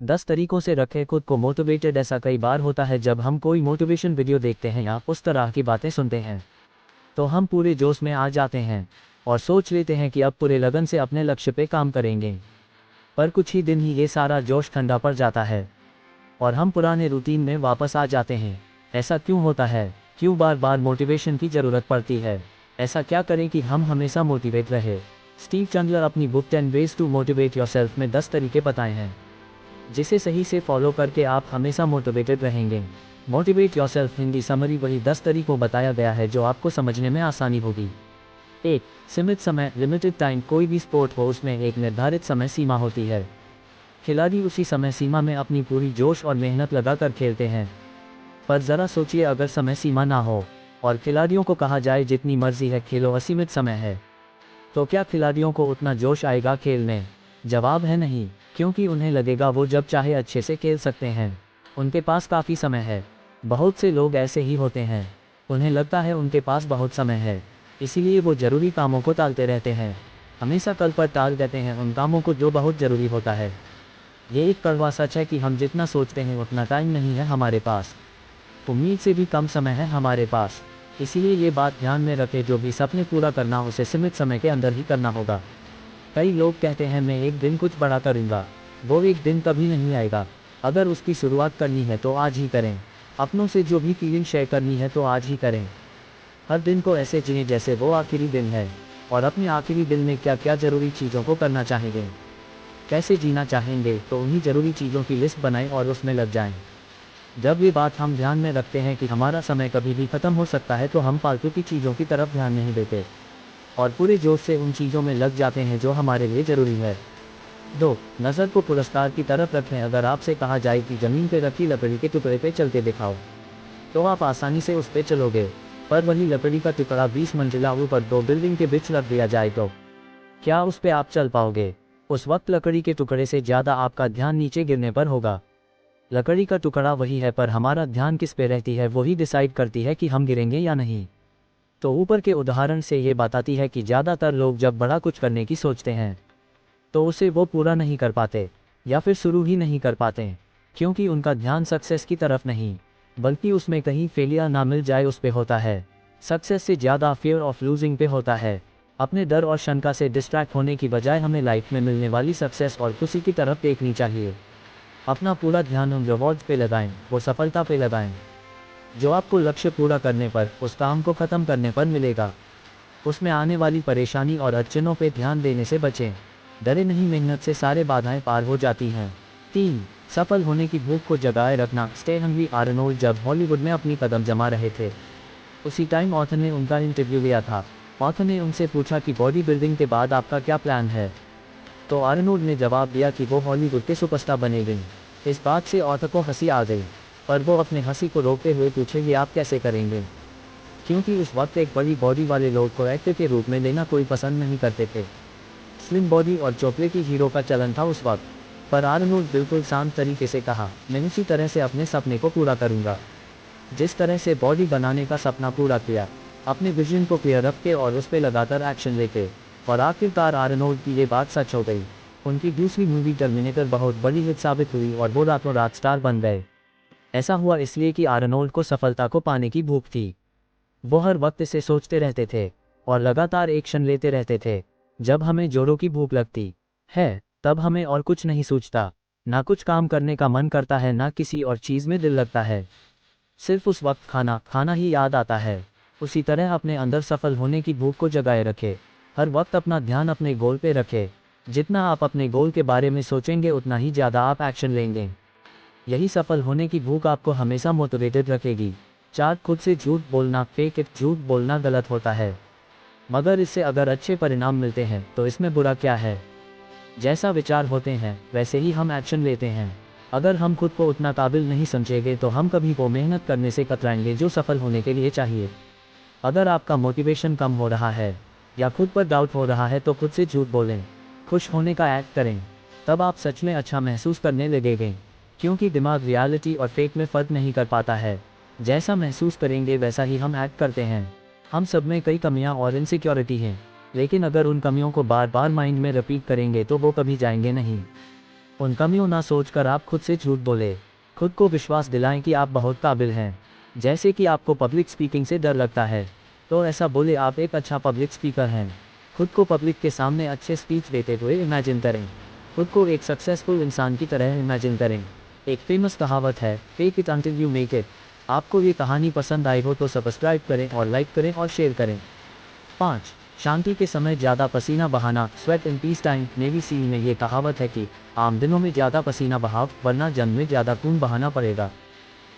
10 तरीकों से रखें खुद को मोटिवेटेड। ऐसा कई बार होता है जब हम कोई मोटिवेशन वीडियो देखते हैं या उस तरह की बातें सुनते हैं तो हम पूरे जोश में आ जाते हैं और सोच लेते हैं कि अब पूरे लगन से अपने लक्ष्य पे काम करेंगे। पर कुछ ही दिन ही ये सारा जोश ठंडा पड़ जाता है और हम पुराने रूटीन में वापस आ जाते हैं। ऐसा क्यों होता है? क्यों बार बार मोटिवेशन की ज़रूरत पड़ती है? ऐसा क्या करें कि हम हमेशा मोटिवेट रहे? स्टीव चंडलर अपनी book 10 ways to motivate yourself में 10 तरीके बताए हैं जिसे सही से फॉलो करके आप हमेशा मोटिवेटेड रहेंगे। मोटिवेट योरसेल्फ हिंदी समरी वही 10 तरीकों बताया गया है जो आपको समझने में आसानी होगी। 1. सीमित समय लिमिटेड टाइम। कोई भी स्पोर्ट हो उसमें एक निर्धारित समय सीमा होती है। खिलाड़ी उसी समय सीमा में अपनी पूरी जोश और मेहनत लगाकर खेलते हैं। पर ज़रा सोचिए अगर समय सीमा ना हो और खिलाड़ियों को कहा जाए जितनी मर्जी है खेलो, असीमित समय है, तो क्या खिलाड़ियों को उतना जोश आएगा खेल में? जवाब है नहीं, क्योंकि उन्हें लगेगा वो जब चाहे अच्छे से खेल सकते हैं, उनके पास काफ़ी समय है। बहुत से लोग ऐसे ही होते हैं, उन्हें लगता है उनके पास बहुत समय है, इसीलिए वो ज़रूरी कामों को टालते रहते हैं, हमेशा कल पर टाल देते हैं उन कामों को जो बहुत ज़रूरी होता है। ये एक कड़वा सच है कि हम जितना सोचते हैं उतना टाइम नहीं है हमारे पास, उम्मीद से भी कम समय है हमारे पास। इसीलिए ये बात ध्यान में रखें, जो भी सपने पूरा करना उसे सीमित समय के अंदर ही करना होगा। कई लोग कहते हैं मैं एक दिन कुछ बड़ा करूँगा, वो एक दिन कभी नहीं आएगा। अगर उसकी शुरुआत करनी है तो आज ही करें। अपनों से जो भी फीलिंग शेयर करनी है तो आज ही करें। हर दिन को ऐसे जिएं जैसे वो आखिरी दिन है, और अपने आखिरी दिन में क्या क्या ज़रूरी चीज़ों को करना चाहेंगे, कैसे जीना चाहेंगे, तो उन्हीं ज़रूरी चीज़ों की लिस्ट बनाएं और उसमें लग जाएं। जब ये बात हम ध्यान में रखते हैं कि हमारा समय कभी भी ख़त्म हो सकता है तो हम फालतू की चीज़ों की तरफ ध्यान नहीं देते और पूरे जोश से उन चीज़ों में लग जाते हैं जो हमारे लिए ज़रूरी है। 2. नज़र को पुरस्कार की तरफ रखें। अगर आपसे कहा जाए कि ज़मीन पर रखी लकड़ी के टुकड़े पे चलते दिखाओ, तो आप आसानी से उस पर चलोगे। पर वही लकड़ी का टुकड़ा 20 मंजिला ऊपर 2 बिल्डिंग के बीच रख दिया जाए तो क्या उस पर आप चल पाओगे? उस वक्त लकड़ी के टुकड़े से ज़्यादा आपका ध्यान नीचे गिरने पर होगा। लकड़ी का टुकड़ा वही है, पर हमारा ध्यान किस पे रहती है वही डिसाइड करती है कि हम गिरेंगे या नहीं। तो ऊपर के उदाहरण से ये बात आती है कि ज़्यादातर लोग जब बड़ा कुछ करने की सोचते हैं तो उसे वो पूरा नहीं कर पाते या फिर शुरू ही नहीं कर पाते, क्योंकि उनका ध्यान सक्सेस की तरफ नहीं बल्कि उसमें कहीं फेलियर ना मिल जाए उस पे होता है। सक्सेस से ज़्यादा फियर ऑफ लूजिंग पे होता है। अपने डर और शंका से डिस्ट्रैक्ट होने की बजाय हमें लाइफ में मिलने वाली सक्सेस और खुशी की तरफ देखनी चाहिए। अपना पूरा ध्यान उन रिवॉर्ड्स पे लगाएं, वो सफलता पे लगाएं जो आपको लक्ष्य पूरा करने पर, उस काम को ख़त्म करने पर मिलेगा। उसमें आने वाली परेशानी और अड़चनों पे ध्यान देने से बचें। डरे नहीं, मेहनत से सारे बाधाएं पार हो जाती हैं। 3. सफल होने की भूख को जगाए रखना। Stay hungry. आर्नोल्ड जब हॉलीवुड में अपनी कदम जमा रहे थे उसी टाइम ऑथर ने उनका इंटरव्यू लिया था। ऑथर ने उनसे पूछा कि बॉडी बिल्डिंग के बाद आपका क्या प्लान है, तो आर्नोल्ड ने जवाब दिया कि वो हॉलीवुड के सुपरस्टार बनेंगे। इस बात से ऑथर को हंसी आ गई, पर वो अपने हंसी को रोकते हुए पूछे ये आप कैसे करेंगे, क्योंकि उस वक्त एक बड़ी बॉडी वाले लोग को एक्टर के रूप में लेना कोई पसंद नहीं करते थे। स्लिम बॉडी और चोपड़े की हीरो का चलन था उस वक्त। पर आर्नोल्ड बिल्कुल शांत तरीके से कहा, मैं उसी तरह से अपने सपने को पूरा करूँगा जिस तरह से बॉडी बनाने का सपना पूरा किया, अपने विजन को क्लियर रख के और उस पर लगातार एक्शन लेके। और आखिरकार आर्नोल्ड की ये बात सच हो गई। उनकी दूसरी मूवी टर्मिनेटर बहुत बड़ी हिट साबित हुई और वो रातों रात स्टार बन गए। ऐसा हुआ इसलिए कि आर्नोल्ड को सफलता को पाने की भूख थी। वो हर वक्त इसे सोचते रहते थे और लगातार एक्शन लेते रहते थे। जब हमें जोरों की भूख लगती है तब हमें और कुछ नहीं सूझता, ना कुछ काम करने का मन करता है, ना किसी और चीज़ में दिल लगता है, सिर्फ उस वक्त खाना खाना ही याद आता है। उसी तरह अपने अंदर सफल होने की भूख को जगाए रखे। हर वक्त अपना ध्यान अपने गोल पे रखे। जितना आप अपने गोल के बारे में सोचेंगे उतना ही ज़्यादा आप एक्शन लेंगे। यही सफल होने की भूख आपको हमेशा मोटिवेटेड रखेगी। 4. खुद से झूठ बोलना। Fake it. झूठ बोलना गलत होता है, मगर इससे अगर अच्छे परिणाम मिलते हैं तो इसमें बुरा क्या है? जैसा विचार होते हैं वैसे ही हम एक्शन लेते हैं। अगर हम खुद को उतना काबिल नहीं समझेंगे तो हम कभी वो मेहनत करने से कतराएंगे जो सफल होने के लिए चाहिए। अगर आपका मोटिवेशन कम हो रहा है या खुद पर डाउट हो रहा है तो खुद से झूठ बोलें, खुश होने का एक्ट करें, तब आप सच में अच्छा महसूस करने लगेंगे। क्योंकि दिमाग रियलिटी और फेक में फ़र्क नहीं कर पाता है। जैसा महसूस करेंगे वैसा ही हम एक्ट करते हैं। हम सब में कई कमियां और इनसिक्योरिटी हैं, लेकिन अगर उन कमियों को बार बार माइंड में रिपीट करेंगे तो वो कभी जाएंगे नहीं। उन कमियों ना सोचकर आप खुद से झूठ बोले। खुद को विश्वास दिलाएं कि आप बहुत काबिल हैं। जैसे कि आपको पब्लिक स्पीकिंग से डर लगता है, तो ऐसा बोले आप एक अच्छा पब्लिक स्पीकर हैं। खुद को पब्लिक के सामने अच्छे स्पीच देते हुए इमेजिन करें। खुद को एक सक्सेसफुल इंसान की तरह इमेजिन करें। एक फेमस कहावत है, fake it until you make it. आपको ये कहानी पसंद आई हो तो सब्सक्राइब करें और लाइक करें और शेयर करें। 5. शांति के समय ज़्यादा पसीना बहाना, sweat in peace time. Navy seal में ये कहावत है कि आम दिनों में ज़्यादा पसीना बहाव, वरना जंग में ज़्यादा खून बहाना पड़ेगा।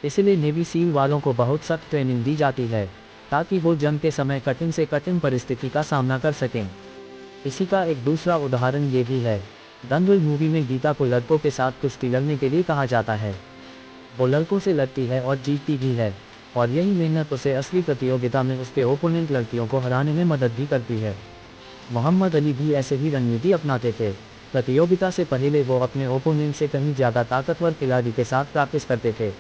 इसलिए नेवी सील वालों को बहुत सख्त ट्रेनिंग दी जाती है, ताकि वो जंग के समय कठिन से कठिन परिस्थिति का सामना कर सकें। इसी का एक दूसरा उदाहरण ये भी है। दंगल मूवी में गीता को लड़कों के साथ कुश्ती लड़ने के लिए कहा जाता है। वो लड़कों से लड़ती है और जीतती भी है, और यही मेहनत उसे असली प्रतियोगिता में उसके ओपोनेंट लड़कियों को हराने में मदद भी करती है। मोहम्मद अली भी ऐसे ही रणनीति अपनाते थे। प्रतियोगिता से पहले वो अपने ओपोनेंट से कहीं ज़्यादा ताकतवर खिलाड़ी के साथ प्रैक्टिस करते थे।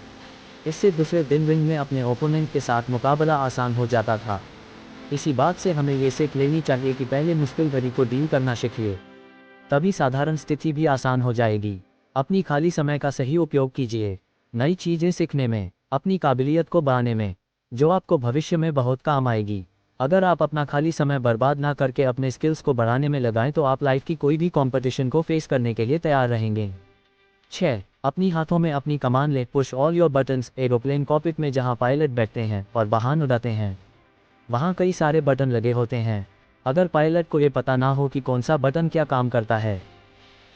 इससे दूसरे दिन रिंग में अपने ओपोनेंट के साथ मुकाबला आसान हो जाता था। इसी बात से हमें ये सीख लेनी चाहिए कि पहले मुश्किल घड़ी को डील करना सीखिए, तभी साधारण स्थिति भी आसान हो जाएगी। अपनी खाली समय का सही उपयोग कीजिए, नई चीज़ें सीखने में, अपनी काबिलियत को बढ़ाने में, जो आपको भविष्य में बहुत काम आएगी। अगर आप अपना खाली समय बर्बाद ना करके अपने स्किल्स को बढ़ाने में लगाएं तो आप लाइफ की कोई भी कंपटीशन को फेस करने के लिए तैयार रहेंगे। 6. अपनी हाथों में अपनी कमान ले, push all your buttons. Aeroplane cockpit में जहां पायलट बैठते हैं और वाहन उड़ाते हैं, वहां कई सारे बटन लगे होते हैं। अगर पायलट को ये पता ना हो कि कौन सा बटन क्या काम करता है,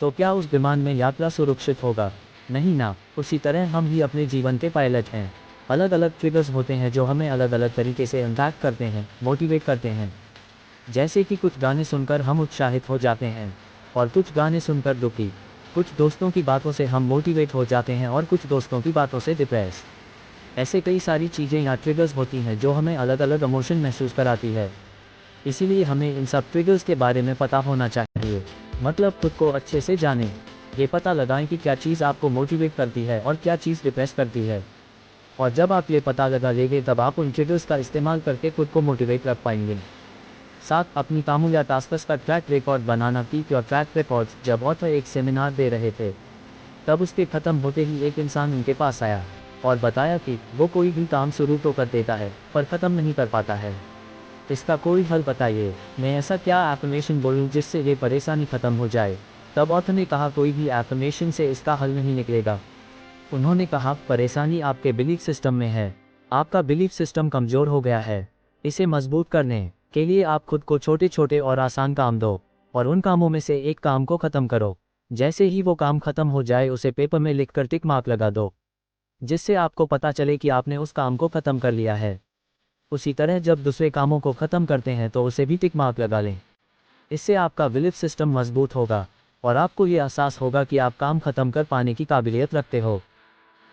तो क्या उस विमान में यात्रा सुरक्षित होगा? नहीं ना। उसी तरह हम भी अपने जीवन के पायलट हैं। अलग अलग ट्रिगर्स होते हैं जो हमें अलग अलग तरीके से इंटैक्ट करते हैं, मोटिवेट करते हैं। जैसे कि कुछ गाने सुनकर हम उत्साहित हो जाते हैं, और कुछ गाने सुनकर दुखी। कुछ दोस्तों की बातों से हम मोटिवेट हो जाते हैं और कुछ दोस्तों की बातों से डिप्रेस। ऐसे कई सारी चीज़ें या ट्रिगर्स होती हैं जो हमें अलग अलग इमोशन महसूस कराती है। इसीलिए हमें इन सब ट्रिगर्स के बारे में पता होना चाहिए। मतलब खुद को अच्छे से जानें। ये पता लगाएं कि क्या चीज़ आपको मोटिवेट करती है और क्या चीज़ डिप्रेस करती है। और जब आप ये पता लगा लेंगे तब आप उन ट्रिगर्स का इस्तेमाल करके खुद को मोटिवेट रख पाएंगे। 7. अपनी कामों या टास्क्स का track record banana. Keep your track records. जब ऑथर एक सेमिनार दे रहे थे, तब उसके ख़त्म होते ही एक इंसान उनके पास आया और बताया कि वो कोई भी काम शुरू तो कर देता है पर ख़त्म नहीं कर पाता है। इसका कोई हल बताइए। मैं ऐसा क्या एफर्मेशन बोलूं जिससे ये परेशानी ख़त्म हो जाए? तब ऑथर ने कहा, कोई भी एफर्मेशन से इसका हल नहीं निकलेगा। उन्होंने कहा, परेशानी आपके बिलीफ सिस्टम में है। आपका बिलीफ सिस्टम कमज़ोर हो गया है। इसे मजबूत करने के लिए आप खुद को छोटे छोटे और आसान काम दो, और उन कामों में से एक काम को ख़त्म करो। जैसे ही वो काम ख़त्म हो जाए उसे पेपर में लिखकर टिक मार्क लगा दो, जिससे आपको पता चले कि आपने उस काम को ख़त्म कर लिया है। उसी तरह जब दूसरे कामों को ख़त्म करते हैं तो उसे भी टिक मार्क लगा लें। इससे आपका बिलीफ सिस्टम मजबूत होगा और आपको ये एहसास होगा कि आप काम ख़त्म कर पाने की काबिलियत रखते हो।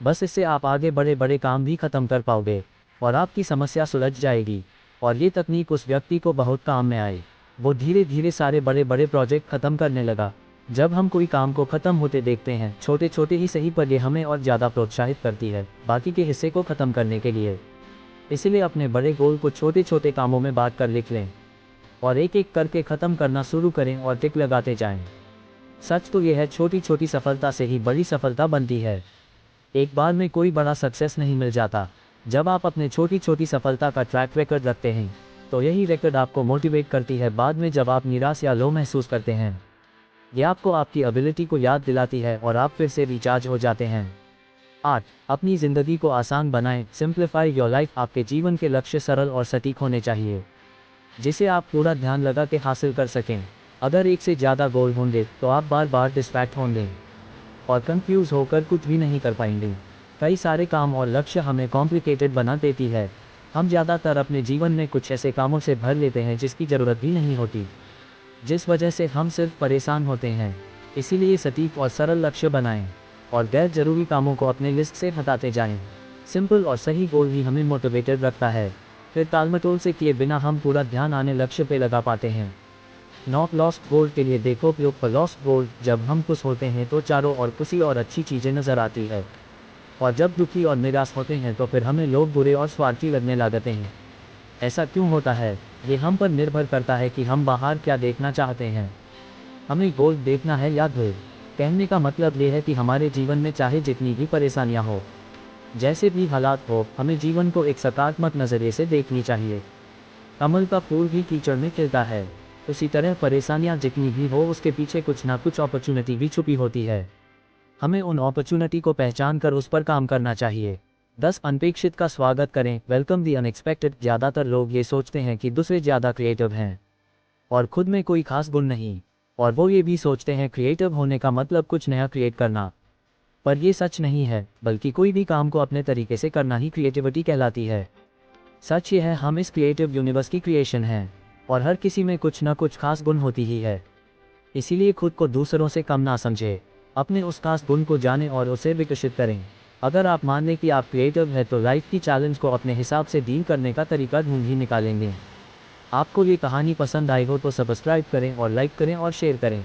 बस इससे आप आगे बड़े बड़े काम भी ख़त्म कर पाओगे और आपकी समस्या सुलझ जाएगी। और ये तकनीक उस व्यक्ति को बहुत काम में आई। वो धीरे धीरे सारे बड़े बड़े प्रोजेक्ट ख़त्म करने लगा। जब हम कोई काम को ख़त्म होते देखते हैं, छोटे छोटे ही सही, पर ये हमें और ज़्यादा प्रोत्साहित करती है बाकी के हिस्से को ख़त्म करने के लिए। इसलिए अपने बड़े गोल को छोटे छोटे कामों में बांट कर लिख लें और एक एक करके ख़त्म करना शुरू करें और टिक लगाते जाएं। सच तो यह है, छोटी छोटी सफलता से ही बड़ी सफलता बनती है। एक बार में कोई बड़ा सक्सेस नहीं मिल जाता। जब आप अपने छोटी छोटी सफलता का ट्रैक रिकॉर्ड रखते हैं, तो यही रिकॉर्ड आपको मोटिवेट करती है बाद में जब आप निराश या लो महसूस करते हैं। यह आपको आपकी एबिलिटी को याद दिलाती है और आप फिर से रिचार्ज हो जाते हैं। 8. अपनी ज़िंदगी को आसान बनाएं। Simplify your life. आपके जीवन के लक्ष्य सरल और सटीक होने चाहिए, जिसे आप पूरा ध्यान लगा के हासिल कर सकें। अगर एक से ज़्यादा गोल होंगे तो आप बार बार डिस्ट्रैक्ट होंगे और कंफ्यूज होकर कुछ भी नहीं कर पाएंगे। कई सारे काम और लक्ष्य हमें कॉम्प्लिकेटेड बना देती है। हम ज़्यादातर अपने जीवन में कुछ ऐसे कामों से भर लेते हैं जिसकी ज़रूरत भी नहीं होती, जिस वजह से हम सिर्फ परेशान होते हैं। इसीलिए सटीक और सरल लक्ष्य बनाएं और गैर जरूरी कामों को अपने लिस्ट से हटाते जाएं। सिंपल और सही गोल ही हमें मोटिवेटेड रखता है। फिर टालमटोल से किए बिना हम पूरा ध्यान आने लक्ष्य पे लगा पाते हैं। नॉट लॉस्ट गोल्ड के लिए देखो उपयोग पर लॉस्ट गोल्ड। जब हम खुश होते हैं तो चारों ओर खुशी और अच्छी चीज़ें नजर आती है, और जब दुखी और निराश होते हैं तो फिर हमें लोग बुरे और स्वार्थी लगने लगते हैं। ऐसा क्यों होता है? ये हम पर निर्भर करता है कि हम बाहर क्या देखना चाहते हैं। हमें गोल्ड देखना है या धूल। कहने का मतलब ये है कि हमारे जीवन में चाहे जितनी भी परेशानियां हो, जैसे भी हालात हो, हमें जीवन को एक सकारात्मक नज़रिए से देखनी चाहिए। कमल का फूल भी कीचड़ में खिलता है, उसी तरह परेशानियां जितनी भी हो उसके पीछे कुछ ना कुछ अपॉर्चुनिटी भी छुपी होती है। हमें उन अपॉर्चुनिटी को पहचान कर उस पर काम करना चाहिए। 10 अनपेक्षित का स्वागत करें, वेलकम दी अनएक्सपेक्टेड। ज़्यादातर लोग ये सोचते हैं कि दूसरे ज़्यादा क्रिएटिव हैं और खुद में कोई खास गुण नहीं, और वो ये भी सोचते हैं क्रिएटिव होने का मतलब कुछ नया क्रिएट करना। पर ये सच नहीं है, बल्कि कोई भी काम को अपने तरीके से करना ही क्रिएटिविटी कहलाती है। सच ये है, हम इस क्रिएटिव यूनिवर्स की क्रिएशन हैं और हर किसी में कुछ ना कुछ खास गुण होती ही है। इसीलिए खुद को दूसरों से कम ना समझे, अपने उस खास गुण को जानें और उसे विकसित करें। अगर आप मान लें कि आप क्रिएटिव हैं तो लाइफ की चैलेंज को अपने हिसाब से डील करने का तरीका ढूंढ ही निकालेंगे। आपको ये कहानी पसंद आई हो तो सब्सक्राइब करें और लाइक करें और शेयर करें।